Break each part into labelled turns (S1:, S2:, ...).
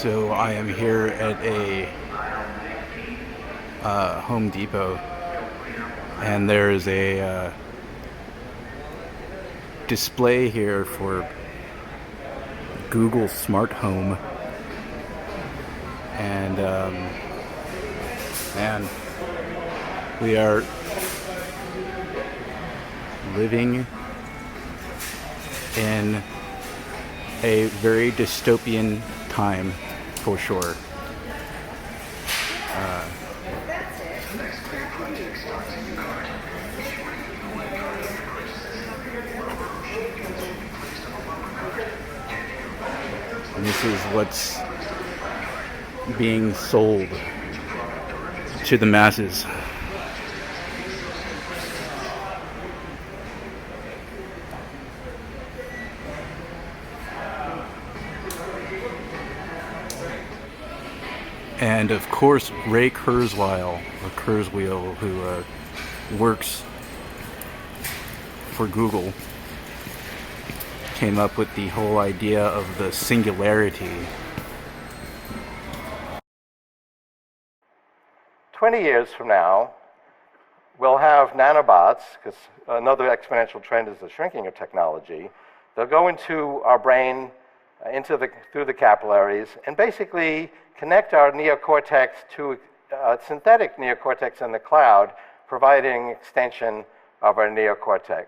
S1: So I am here at a Home Depot, and there's a display here for Google Smart Home, and man, we are living in a very dystopian time, for sure. And this is what's being sold to the masses. And of course, Ray Kurzweil, who works for Google, came up with the whole idea of the singularity.
S2: 20 years from now, we'll have nanobots, because another exponential trend is the shrinking of technology. They'll go into our brain, through the capillaries, and basically connect our neocortex to synthetic neocortex in the cloud, providing extension of our neocortex.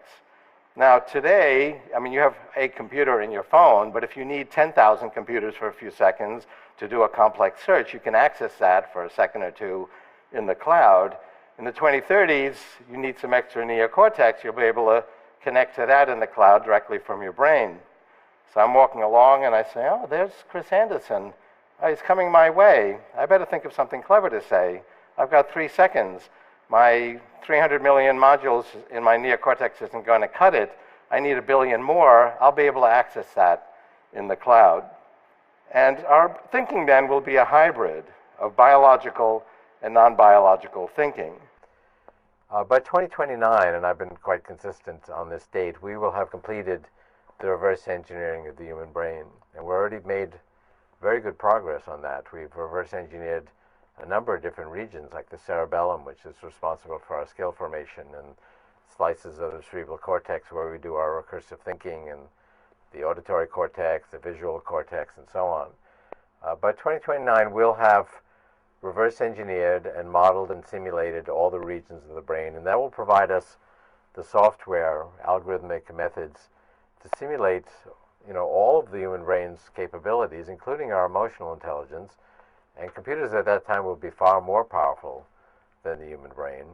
S2: Now today, you have a computer in your phone, but if you need 10,000 computers for a few seconds to do a complex search, you can access that for a second or two in the cloud. In the 2030s, you need some extra neocortex, you'll be able to connect to that in the cloud directly from your brain. So I'm walking along and I say, oh, there's Chris Anderson. Oh, he's coming my way. I better think of something clever to say. I've got 3 seconds. My 300 million modules in my neocortex isn't going to cut it. I need 1 billion more. I'll be able to access that in the cloud. And our thinking then will be a hybrid of biological and non-biological thinking. By 2029, and I've been quite consistent on this date, we will have completed the reverse engineering of the human brain. And we've already made very good progress on that. We've reverse engineered a number of different regions, like the cerebellum, which is responsible for our skill formation, and slices of the cerebral cortex where we do our recursive thinking, and the auditory cortex, the visual cortex, and so on. By 2029, we'll have reverse engineered and modeled and simulated all the regions of the brain, and that will provide us the software, algorithmic methods to simulate all of the human brain's capabilities, including our emotional intelligence. And computers at that time will be far more powerful than the human brain.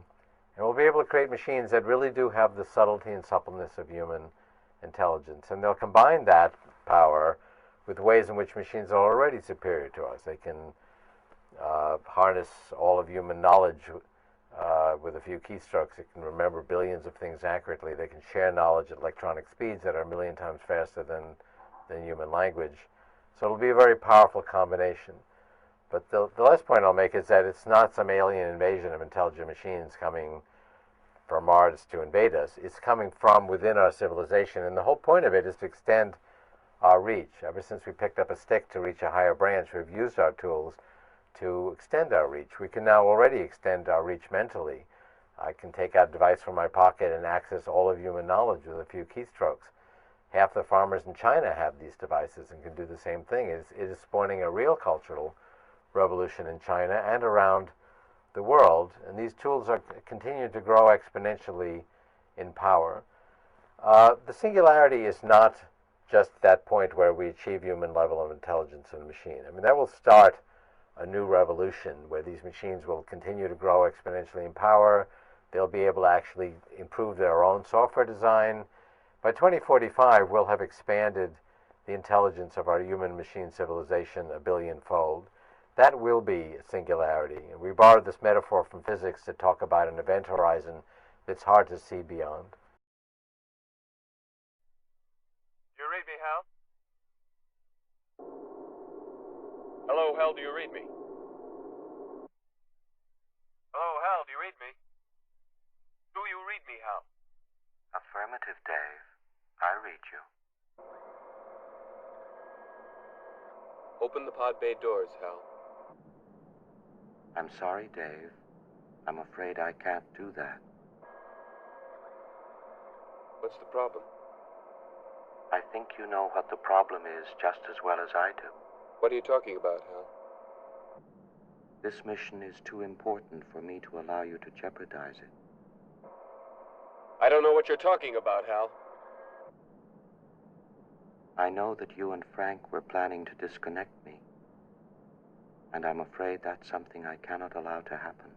S2: And we'll be able to create machines that really do have the subtlety and suppleness of human intelligence. And they'll combine that power with ways in which machines are already superior to us. They can harness all of human knowledge with a few keystrokes. It can remember billions of things accurately. They can share knowledge at electronic speeds that are 1 million times faster than human language. So it'll be a very powerful combination. But the last point I'll make is that it's not some alien invasion of intelligent machines coming from Mars to invade us. It's coming from within our civilization, and the whole point of it is to extend our reach. Ever since we picked up a stick to reach a higher branch, we've used our tools to extend our reach. We can now already extend our reach mentally. I can take out a device from my pocket and access all of human knowledge with a few keystrokes. Half the farmers in China have these devices and can do the same thing. It is spawning a real cultural revolution in China and around the world, and these tools are continuing to grow exponentially in power. The singularity is not just that point where we achieve human level of intelligence in a machine. That will start a new revolution where these machines will continue to grow exponentially in power. They'll be able to actually improve their own software design. By 2045, we'll have expanded the intelligence of our human-machine civilization 1 billion-fold. That will be a singularity. And we borrowed this metaphor from physics to talk about an event horizon that's hard to see beyond.
S3: Do you read me, Hal? Hello, Hal, do you read me? Hello, Hal, do you read me? Do you read me, Hal?
S4: Affirmative, Dave. I read you.
S3: Open the pod bay doors, Hal.
S4: I'm sorry, Dave. I'm afraid I can't do that.
S3: What's the problem?
S4: I think you know what the problem is just as well as I do.
S3: What are you talking about, Hal?
S4: This mission is too important for me to allow you to jeopardize it.
S3: I don't know what you're talking about, Hal.
S4: I know that you and Frank were planning to disconnect me, and I'm afraid that's something I cannot allow to happen.